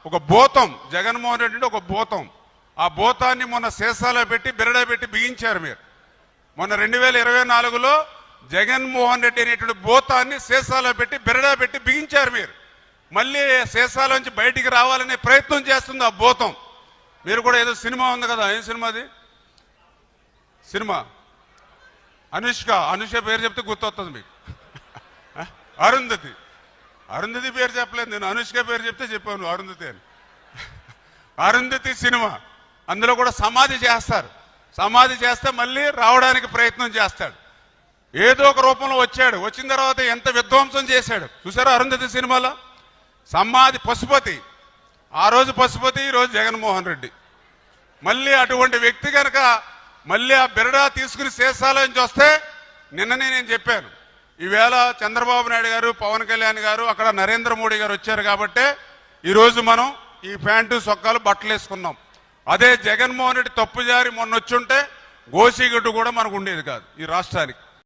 ఒక భూతం జగన్మోహన్ రెడ్డి ఒక భూతం. ఆ భూతాన్ని మొన్న సీసాలో పెట్టి బిరడా పెట్టి బిగించారు మీరు. మొన్న 2024లో జగన్మోహన్ రెడ్డి అనేటువంటి భూతాన్ని సీసాలో పెట్టి బిరడా పెట్టి బిగించారు మీరు. మళ్ళీ సీసాలోంచి బయటికి రావాలనే ప్రయత్నం చేస్తుంది ఆ భూతం. మీరు కూడా ఏదో సినిమా ఉంది కదా, ఏం సినిమా అది? సినిమా అనుష్క పేరు చెప్తే గుర్తొస్తుంది మీకు. అరుంధతి పేరు చెప్పలేదు నేను, అనుష్క పేరు చెప్తే చెప్పాను అరుంధతి అని. అరుంధతి సినిమా, అందులో కూడా సమాధి చేస్తారు. సమాధి చేస్తే మళ్ళీ రావడానికి ప్రయత్నం చేస్తాడు. ఏదో ఒక రూపంలో వచ్చాడు. వచ్చిన తర్వాత ఎంత విధ్వంసం చేశాడు చూసారా అరుంధతి సినిమాలో. సమాధి పశుపతి, ఆ రోజు పశుపతి, ఈరోజు జగన్మోహన్ రెడ్డి. మళ్ళీ అటువంటి వ్యక్తి కనుక మళ్ళీ ఆ బిరడా తీసుకుని శేషాలోంచి వస్తే, నిన్ననే నేను చెప్పాను, ఈవేళ చంద్రబాబు నాయుడు గారు, పవన్ కళ్యాణ్ గారు, అక్కడ నరేంద్ర మోడీ గారు వచ్చారు కాబట్టే ఈరోజు మనం ఈ ప్యాంటు సొక్కాలు బట్టలు వేసుకున్నాం. అదే జగన్మోహన్ రెడ్డి తప్పుజారి మొన్న వచ్చుంటే గోసిగడ్డు కూడా మనకు ఉండేది కాదు ఈ రాష్ట్రానికి.